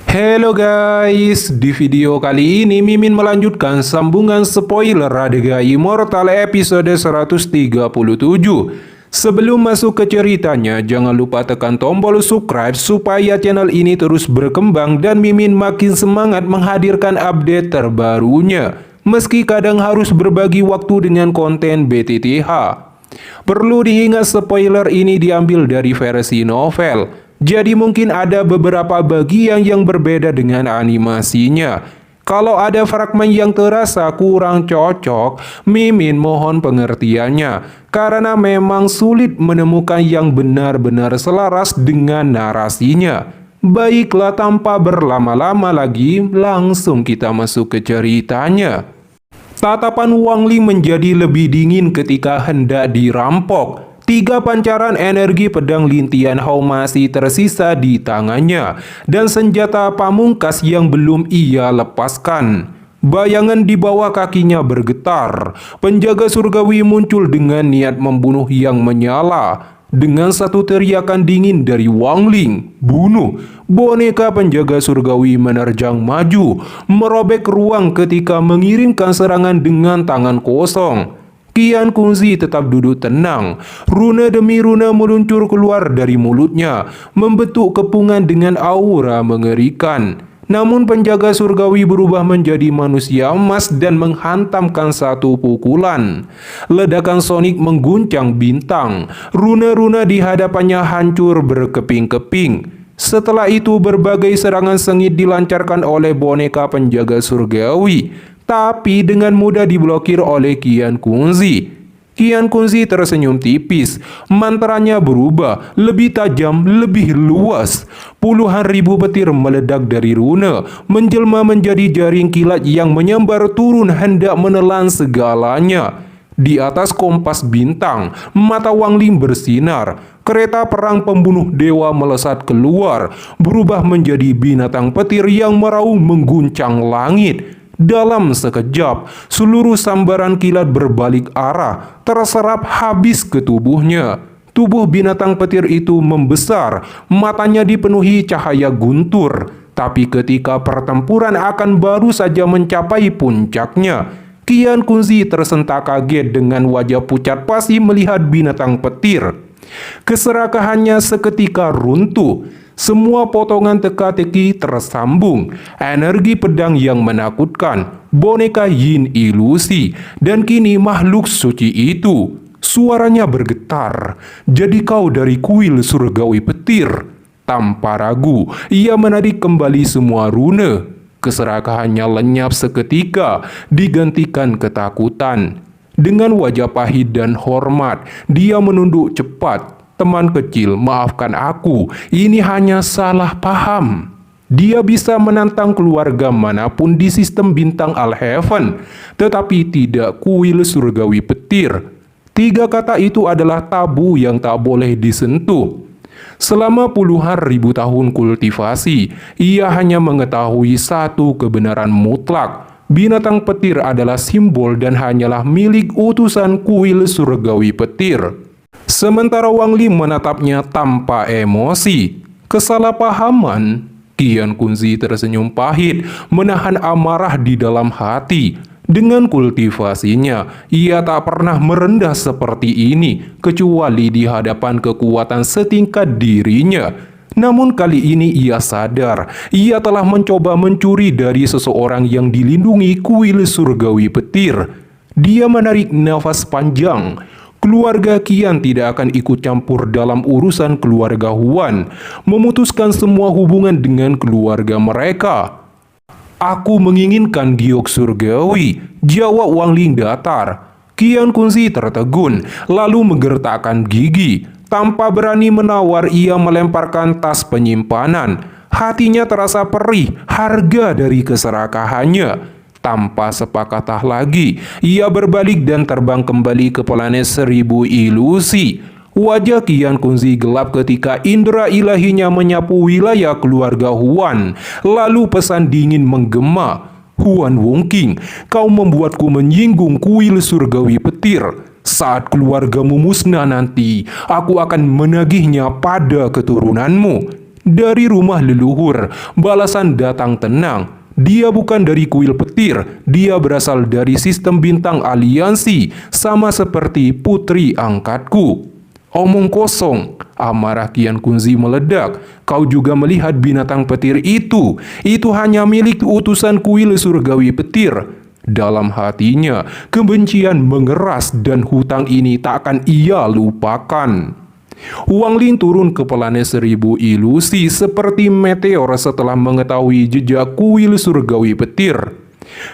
Halo guys, di video kali ini Mimin melanjutkan sambungan spoiler Radega Immortal episode 137. Sebelum masuk ke ceritanya, jangan lupa tekan tombol subscribe supaya channel ini terus berkembang dan Mimin makin semangat menghadirkan update terbarunya. Meski kadang harus berbagi waktu dengan konten BTTH. Perlu diingat spoiler ini diambil dari versi novel. Jadi mungkin ada beberapa bagian yang berbeda dengan animasinya. Kalau ada fragmen yang terasa kurang cocok, Mimin mohon pengertiannya. Karena memang sulit menemukan yang benar-benar selaras dengan narasinya. Baiklah, tanpa berlama-lama lagi, langsung kita masuk ke ceritanya. Tatapan Wang Ling menjadi lebih dingin ketika hendak dirampok. 3 pancaran energi pedang Lintian Hou masih tersisa di tangannya, dan senjata pamungkas yang belum ia lepaskan. Bayangan di bawah kakinya bergetar. Penjaga surgawi muncul dengan niat membunuh yang menyala. Dengan satu teriakan dingin dari Wang Ling, "Bunuh!" boneka penjaga surgawi menerjang maju, merobek ruang ketika mengirimkan serangan dengan tangan kosong. Qian Kunzi tetap duduk tenang. Runa demi runa meluncur keluar dari mulutnya, membentuk kepungan dengan aura mengerikan. Namun penjaga surgawi berubah menjadi manusia emas dan menghantamkan satu pukulan. Ledakan sonik mengguncang bintang. Runa-runa di hadapannya hancur berkeping-keping. Setelah itu berbagai serangan sengit dilancarkan oleh boneka penjaga surgawi, tapi dengan mudah diblokir oleh Qian Kunzi. Qian Kunzi tersenyum tipis. Mantranya berubah, lebih tajam, lebih luas. Puluhan ribu petir meledak dari runa, menjelma menjadi jaring kilat yang menyambar turun hendak menelan segalanya. Di atas kompas bintang, mata Wang Ling bersinar. Kereta perang pembunuh dewa melesat keluar, berubah menjadi binatang petir yang meraung mengguncang langit. Dalam sekejap, seluruh sambaran kilat berbalik arah, terserap habis ke tubuhnya. Tubuh binatang petir itu membesar, matanya dipenuhi cahaya guntur. Tapi ketika pertempuran akan baru saja mencapai puncaknya, Qian Kunzi tersentak kaget dengan wajah pucat pasi melihat binatang petir. Keserakahannya seketika runtuh. Semua potongan teka-teki tersambung. Energi pedang yang menakutkan, boneka yin ilusi, dan kini makhluk suci itu. Suaranya bergetar. "Jadi kau dari kuil surgawi petir." Tanpa ragu, ia menarik kembali semua rune. Keserakahannya lenyap seketika, digantikan ketakutan. Dengan wajah pahit dan hormat, dia menunduk cepat. "Teman kecil, maafkan aku, ini hanya salah paham." Dia bisa menantang keluarga manapun di sistem bintang Al-Heaven, tetapi tidak kuil surgawi petir. 3 kata itu adalah tabu yang tak boleh disentuh. Selama puluhan ribu tahun kultivasi, ia hanya mengetahui satu kebenaran mutlak. Binatang petir adalah simbol dan hanyalah milik utusan kuil surgawi petir. Sementara Wang Ling menatapnya tanpa emosi. Kesalahpahaman? Qian Kunzi tersenyum pahit, menahan amarah di dalam hati. Dengan kultivasinya, ia tak pernah merendah seperti ini, kecuali di hadapan kekuatan setingkat dirinya. Namun kali ini ia sadar, ia telah mencoba mencuri dari seseorang yang dilindungi kuil surgawi petir. Dia menarik nafas panjang. Keluarga Qian tidak akan ikut campur dalam urusan keluarga Huan, memutuskan semua hubungan dengan keluarga mereka. "Aku menginginkan giok surgawi," jawab Wang Ling datar. Qian Kunzi tertegun, lalu menggertakkan gigi. Tanpa berani menawar, ia melemparkan tas penyimpanan. Hatinya terasa perih, harga dari keserakahannya. Tanpa sepakatah lagi, ia berbalik dan terbang kembali ke planet 1000 ilusi. Wajah Qian Kunzi gelap ketika indera ilahinya menyapu wilayah keluarga Huan. Lalu pesan dingin menggema, "Huan Wongqing, kau membuatku menyinggung kuil surgawi petir. Saat keluargamu musnah nanti, aku akan menagihnya pada keturunanmu." Dari rumah leluhur, balasan datang tenang. Dia bukan dari kuil petir, dia berasal dari sistem bintang aliansi, sama seperti putri angkatku. Omong kosong, amarah Qian Kunzi meledak. Kau juga melihat binatang petir itu hanya milik utusan kuil surgawi petir. Dalam hatinya, kebencian mengeras dan hutang ini tak akan ia lupakan. Wang Ling turun ke planet 1000 ilusi seperti meteor setelah mengetahui jejak kuil surgawi petir.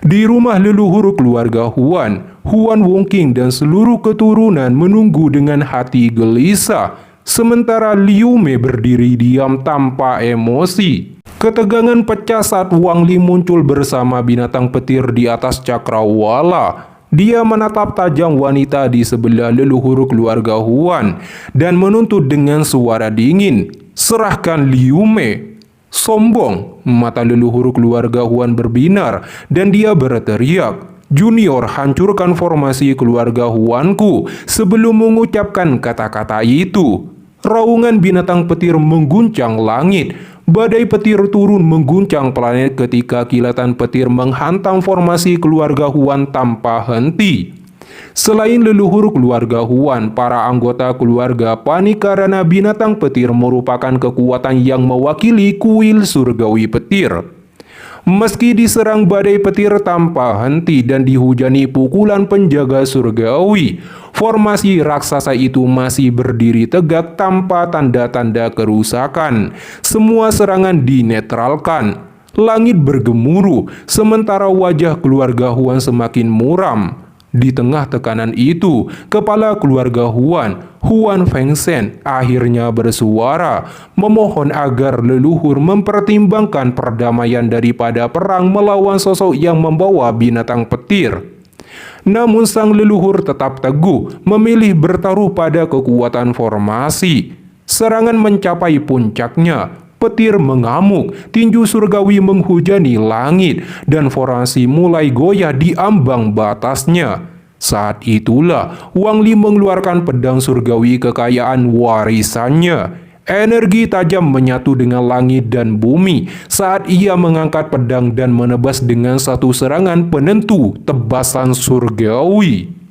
Di rumah leluhur keluarga Huan Wongking dan seluruh keturunan menunggu dengan hati gelisah, sementara Liu Mei berdiri diam tanpa emosi. Ketegangan pecah saat Wang Ling muncul bersama binatang petir di atas cakrawala. Dia menatap tajam wanita di sebelah leluhur keluarga Huan dan menuntut dengan suara dingin, "Serahkan Liu Mei." Sombong, mata leluhur keluarga Huan berbinar dan dia berteriak, "Junior, hancurkan formasi keluarga Huanku sebelum mengucapkan kata-kata itu." Raungan binatang petir mengguncang langit. Badai petir turun mengguncang planet ketika kilatan petir menghantam formasi keluarga Huan tanpa henti. Selain leluhur keluarga Huan, para anggota keluarga panik karena binatang petir merupakan kekuatan yang mewakili kuil surgawi petir. Meski diserang badai petir tanpa henti dan dihujani pukulan penjaga surgawi, formasi raksasa itu masih berdiri tegak tanpa tanda-tanda kerusakan. Semua serangan dinetralkan. Langit bergemuruh, sementara wajah keluarga Huan semakin muram. Di tengah tekanan itu, kepala keluarga Huan Fengsen, akhirnya bersuara, memohon agar leluhur mempertimbangkan perdamaian daripada perang melawan sosok yang membawa binatang petir. Namun sang leluhur tetap teguh, memilih bertaruh pada kekuatan formasi. Serangan mencapai puncaknya. Petir mengamuk, tinju surgawi menghujani langit, dan formasi mulai goyah di ambang batasnya. Saat itulah Wang Li mengeluarkan pedang surgawi kekayaan warisannya. Energi tajam menyatu dengan langit dan bumi saat ia mengangkat pedang dan menebas dengan satu serangan penentu tebasan surgawi.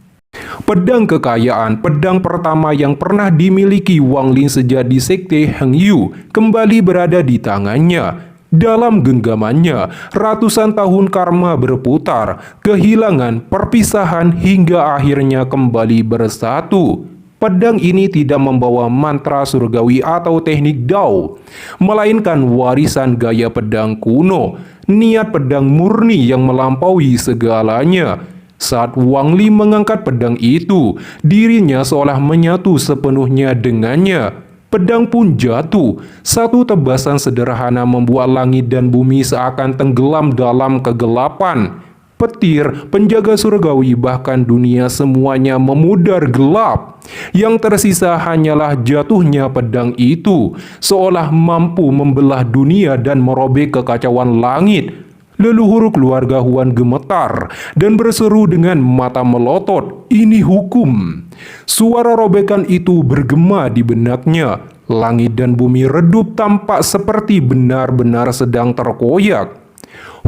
Pedang kekayaan, pedang pertama yang pernah dimiliki Wang Ling sejak di sekte Heng Yu, kembali berada di tangannya. Dalam genggamannya, ratusan tahun karma berputar, kehilangan, perpisahan, hingga akhirnya kembali bersatu. Pedang ini tidak membawa mantra surgawi atau teknik Dao, melainkan warisan gaya pedang kuno, niat pedang murni yang melampaui segalanya. Saat Wang Li mengangkat pedang itu, dirinya seolah menyatu sepenuhnya dengannya. Pedang pun jatuh. Satu tebasan sederhana membuat langit dan bumi seakan tenggelam dalam kegelapan. Petir, penjaga surgawi, bahkan dunia semuanya memudar gelap. Yang tersisa hanyalah jatuhnya pedang itu, seolah mampu membelah dunia dan merobek kekacauan langit. Leluhur keluarga Huan gemetar dan berseru dengan mata melotot, "Ini hukum!" Suara robekan itu bergema di benaknya. Langit dan bumi redup tampak seperti benar-benar sedang terkoyak.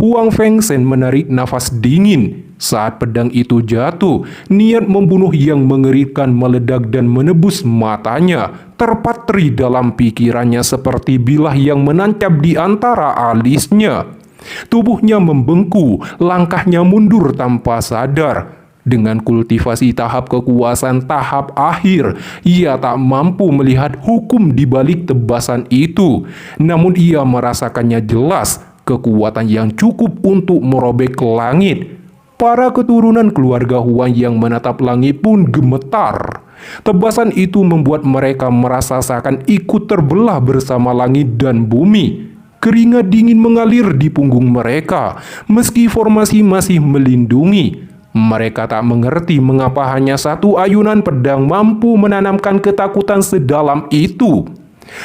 Huang Fengsen menarik nafas dingin. Saat pedang itu jatuh, niat membunuh yang mengerikan meledak dan menebus matanya. Terpatri dalam pikirannya seperti bilah yang menancap di antara alisnya. Tubuhnya membengkuk, langkahnya mundur tanpa sadar. Dengan kultivasi tahap kekuasaan tahap akhir, ia tak mampu melihat hukum di balik tebasan itu. Namun ia merasakannya jelas, kekuatan yang cukup untuk merobek langit. Para keturunan keluarga Huan yang menatap langit pun gemetar. Tebasan itu membuat mereka merasa seakan ikut terbelah bersama langit dan bumi. Keringat dingin mengalir di punggung mereka, meski formasi masih melindungi. Mereka tak mengerti mengapa hanya satu ayunan pedang mampu menanamkan ketakutan sedalam itu.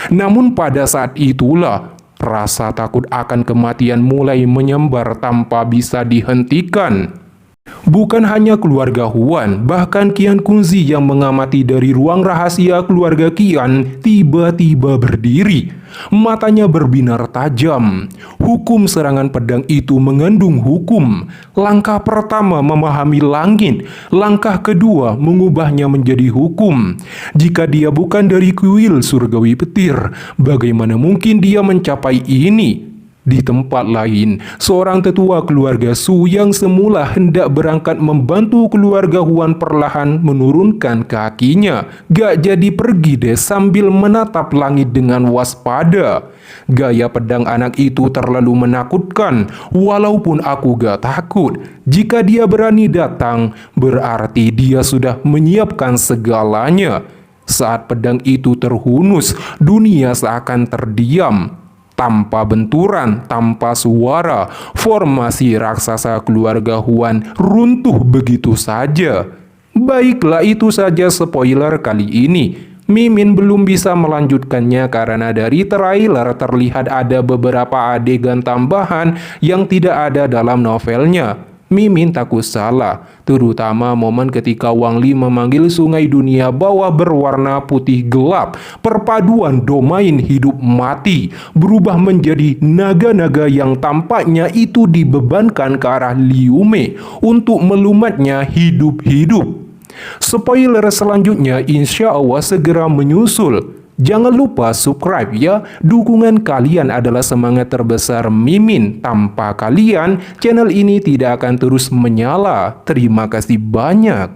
Namun pada saat itulah, rasa takut akan kematian mulai menyebar tanpa bisa dihentikan. Bukan hanya keluarga Huan, bahkan Qian Kunzi yang mengamati dari ruang rahasia keluarga Qian tiba-tiba berdiri. Matanya berbinar tajam. Hukum serangan pedang itu mengandung hukum. Langkah pertama memahami langit, langkah kedua mengubahnya menjadi hukum. Jika dia bukan dari kuil surgawi petir, bagaimana mungkin dia mencapai ini? Di tempat lain, seorang tetua keluarga Su yang semula hendak berangkat membantu keluarga Huan perlahan menurunkan kakinya. Gak jadi pergi deh sambil menatap langit dengan waspada. Gaya pedang anak itu terlalu menakutkan, walaupun aku gak takut. Jika dia berani datang, berarti dia sudah menyiapkan segalanya. Saat pedang itu terhunus, dunia seakan terdiam. Tanpa benturan, tanpa suara, formasi raksasa keluarga Huan runtuh begitu saja. Baiklah, itu saja spoiler kali ini. Mimin belum bisa melanjutkannya karena dari trailer terlihat ada beberapa adegan tambahan yang tidak ada dalam novelnya. Mimin takut salah, terutama momen ketika Wang Li memanggil sungai dunia bawah berwarna putih gelap. Perpaduan domain hidup mati berubah menjadi naga-naga yang tampaknya itu dibebankan ke arah Liu Mei untuk melumatnya hidup-hidup. Spoiler selanjutnya insya Allah segera menyusul. Jangan lupa subscribe ya, dukungan kalian adalah semangat terbesar Mimin. Tanpa kalian, channel ini tidak akan terus menyala. Terima kasih banyak.